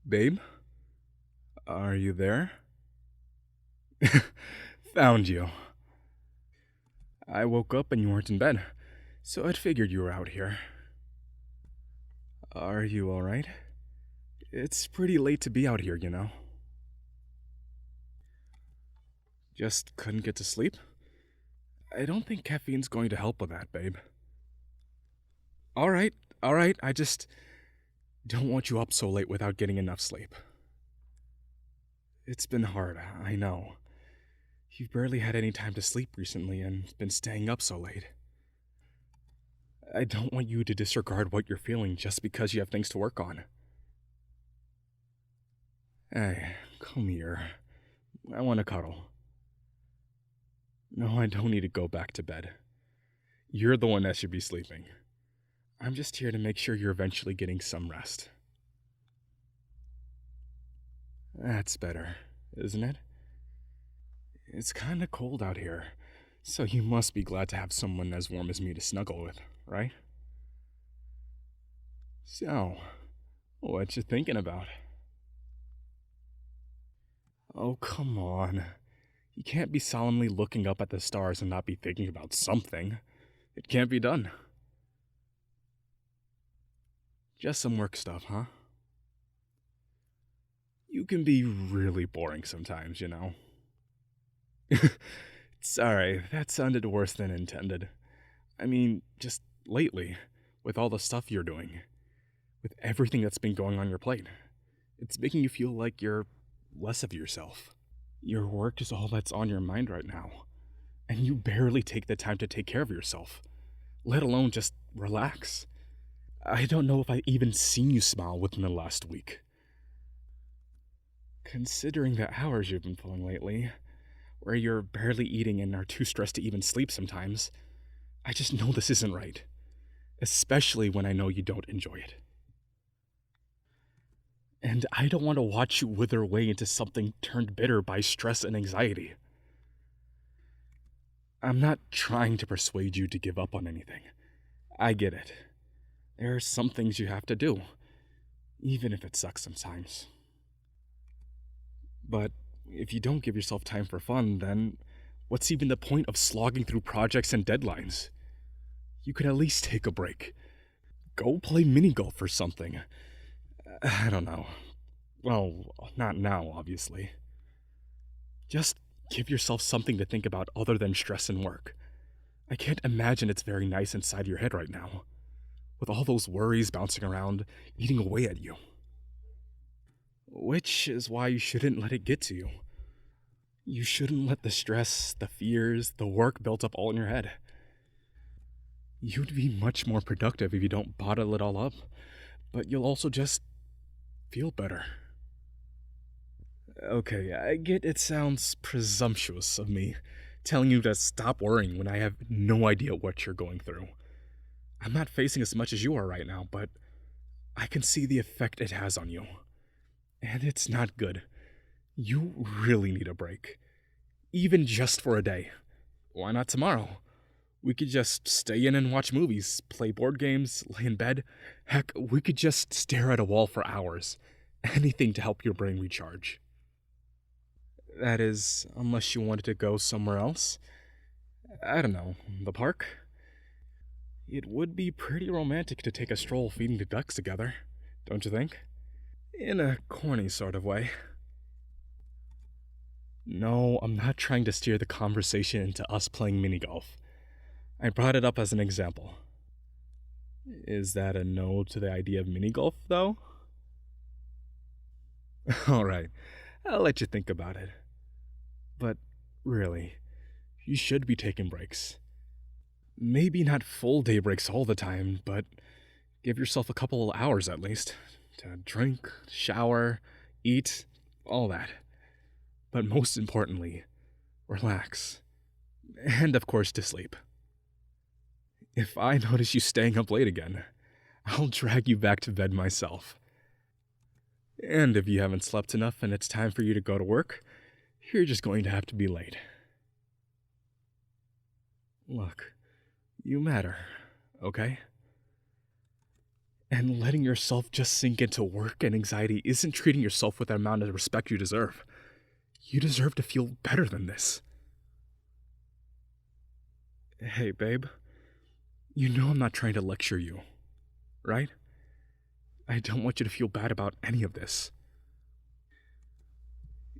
Babe? Are you there? Found you. I woke up and you weren't in bed, so I'd figured you were out here. Are you alright? It's pretty late to be out here, you know. Just couldn't get to sleep? I don't think caffeine's going to help with that, babe. Alright, I just don't want you up so late without getting enough sleep. It's been hard, I know. You've barely had any time to sleep recently and been staying up so late. I don't want you to disregard what you're feeling just because you have things to work on. Hey, come here. I want to cuddle. No, I don't need to go back to bed. You're the one that should be sleeping. I'm just here to make sure you're eventually getting some rest. That's better, isn't it? It's kinda cold out here, so you must be glad to have someone as warm as me to snuggle with, right? So, what you thinking about? Oh, come on. You can't be solemnly looking up at the stars and not be thinking about something. It can't be done. Just some work stuff, huh? You can be really boring sometimes, you know. Sorry, that sounded worse than intended. I mean, just lately, with all the stuff you're doing, with everything that's been going on your plate, it's making you feel like you're less of yourself. Your work is all that's on your mind right now, and you barely take the time to take care of yourself, let alone just relax. I don't know if I even seen you smile within the last week. Considering the hours you've been pulling lately, where you're barely eating and are too stressed to even sleep sometimes, I just know this isn't right. Especially when I know you don't enjoy it. And I don't want to watch you wither away into something turned bitter by stress and anxiety. I'm not trying to persuade you to give up on anything. I get it. There are some things you have to do, even if it sucks sometimes. But if you don't give yourself time for fun, then what's even the point of slogging through projects and deadlines? You could at least take a break. Go play mini golf or something. I don't know. Well, not now, obviously. Just give yourself something to think about other than stress and work. I can't imagine it's very nice inside your head right now, with all those worries bouncing around, eating away at you. Which is why you shouldn't let it get to you. You shouldn't let the stress, the fears, the work built up all in your head. You'd be much more productive if you don't bottle it all up, but you'll also just feel better. Okay, I get it sounds presumptuous of me telling you to stop worrying when I have no idea what you're going through. I'm not facing as much as you are right now, but I can see the effect it has on you. And it's not good. You really need a break. Even just for a day. Why not tomorrow? We could just stay in and watch movies, play board games, lay in bed. Heck, we could just stare at a wall for hours. Anything to help your brain recharge. That is, unless you wanted to go somewhere else. I don't know, the park? It would be pretty romantic to take a stroll feeding the ducks together, don't you think? In a corny sort of way. No, I'm not trying to steer the conversation into us playing mini golf. I brought it up as an example. Is that a no to the idea of mini golf, though? Alright, I'll let you think about it. But really, you should be taking breaks. Maybe not full day breaks all the time, but give yourself a couple hours at least to drink, shower, eat, all that. But most importantly, relax. And of course, to sleep. If I notice you staying up late again, I'll drag you back to bed myself. And if you haven't slept enough and it's time for you to go to work, you're just going to have to be late. Look, you matter, okay? And letting yourself just sink into work and anxiety isn't treating yourself with the amount of respect you deserve. You deserve to feel better than this. Hey, babe. You know I'm not trying to lecture you, right? I don't want you to feel bad about any of this.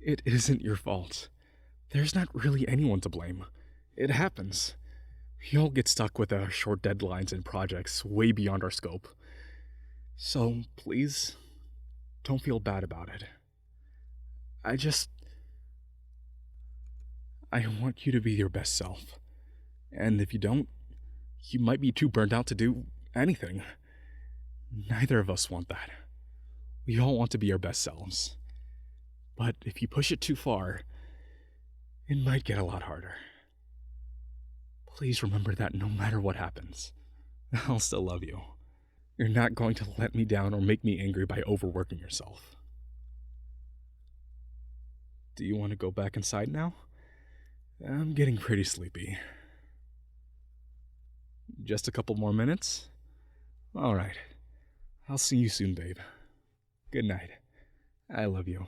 It isn't your fault. There's not really anyone to blame. It happens. We all get stuck with our short deadlines and projects way beyond our scope. So, please, don't feel bad about it. I want you to be your best self. And if you don't, you might be too burned out to do anything. Neither of us want that. We all want to be our best selves. But if you push it too far, it might get a lot harder. Please remember that no matter what happens, I'll still love you. You're not going to let me down or make me angry by overworking yourself. Do you want to go back inside now? I'm getting pretty sleepy. Just a couple more minutes? Alright. I'll see you soon, babe. Good night. I love you.